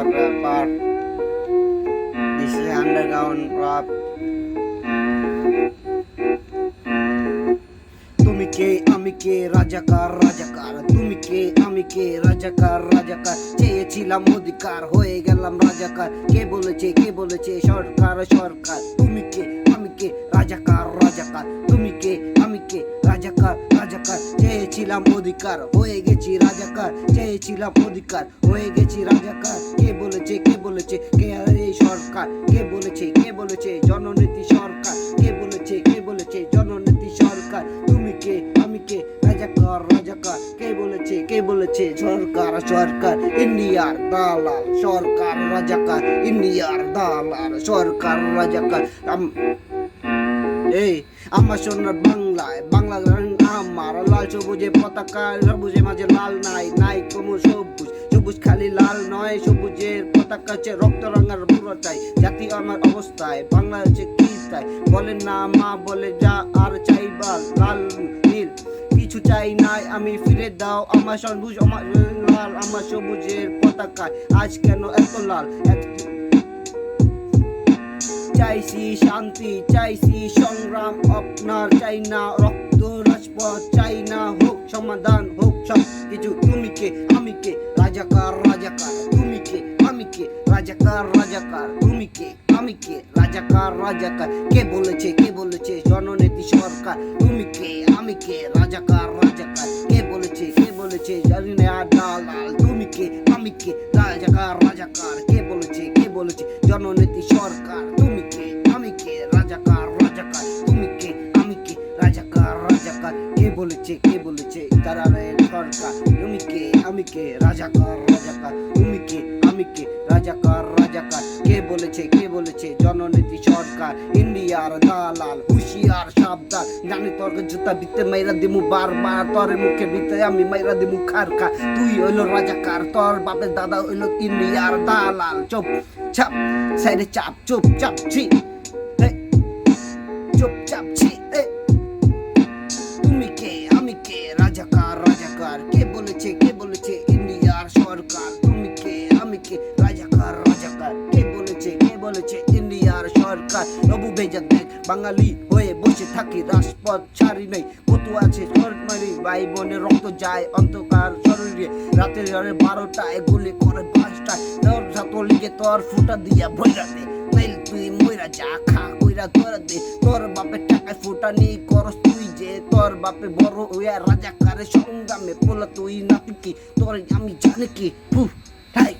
rapper. This is underground rap. তুমি কে আমি কে রাজাকার রাজাকার, তুমি কে আমি কে রাজাকার রাজাকার, চেয়েছিলাম অধিকার হয়ে গেলাম রাজাকার। কে বলেছে সরকার সরকার, তুমি কে আমি কে রাজাকার রাজাকার, তুমি কে আমি কে রাজাকার রাজাকার, চেয়েছিলাম অধিকার হয়ে গেছি রাজাকার, চেয়েছিলাম অধিকার হয়ে গেছি রাজাকার। কে বলেছে কে এই সরকার, কে বলেছে জননীতি সরকার, কে বলেছে জননীতি সরকার। তুমি কে আমি কে রাজাকার রাজাকার, কে বলেছে সরকার সরকার, ইন্ডিয়ার দালাল সরকার রাজাকার, ইন্ডিয়ার দালাল সরকার রাজাকার। এই আমার সোনার বাংলায় বাংলা আমার লাল সবুজে পতাকা, সবুজে মাঝে লাল নাই নাই কোনো সবুজ, সবুজ খালি লাল নয়, সবুজের পতাকা হচ্ছে রক্ত রাঙার পুরোটাই। জাতি আমার অবস্থায় বাংলা হচ্ছে কি তাই, বলে না মা বলে যা আর চাইবা লাল নীল, কিছু চাই নাই আমি ফিরে দাও আমার সবুজ, আমার লাল আমার সবুজের পতাকায় আজ কেন এত লাল। চাইছি শান্তি, চাইছি সংগ্রাম আপনার, চাই না রক্ত রাজপথ, চাই না হোক সমাধান হোক সব কিছু। তুমি কে আমি কে রাজাকার রাজাকার, তুমি কে আমি কে রাজাকার রাজাকার, তুমি কে আমি কে রাজাকার রাজাকার। কে বলেছে জননীতি সরকার, তুমি কে আমি কে রাজাকার রাজাকার, কে বলেছে জানিনা দালাল, তুমি কে আমি কে রাজাকার রাজাকার, কে বলেছে জননীতি সরকার, তুমি কে আমি কে রাজাকার রাজাকার, তুমি কে আমি কে রাজাকার রাজাকার। কে বলেছে তারারের সরকার, তুমি কে আমি কে রাজাকার রাজাকার, তুমি কে আমি কে রাজাকার রাজাকার। কে বলেছে জননীতি সরকার, ইন্ডিয়ার দালাল হুশিয়ার সাবধান, জানি তোর জুতা বিতে মাইরা দিমু বারবার, তোর মুখে বিতে আমি মাইরা দিমু খারকা। তুই হইলো রাজাকার, তোর বাপের দাদা হইলো ইন্ডিয়ার দালাল। চুপ চাপ সাইডে চাপ, চুপ চাপ ছি চুপ চাপ ছি। তুমি কে আমি কে রাজাকার রাজাকার, কে বলেছে ইন্ডিয়ার সরকার, তুমি কে আমি কে রাজাকার রাজাকার, কে বলেছে ইন্ডিয়ার সরকার। রবু বেজা দেখ বাঙালি হয়ে বসে থাকি, রাজপথ ছাড়ি নাই, কত আছে সরকারি ভাই বোনের রক্ত যায় অন্ধকার শরীরে, রাতের 12টায় গুলি করে 5টায়, তোর ছাত্রলীগে তোর ফুটা দিয়া ভৈরা দে, নাইলে তুই মইরা যা খা কইরা ধরে দে। তোর বাপের টাকায় ফুটা নেই করস তুই যে, তোর বাপে বড় হইয়া রাজাকারের সংগ্রামে পোলা তুই নাতি কি, তোর আমি জানি কি। ঠাই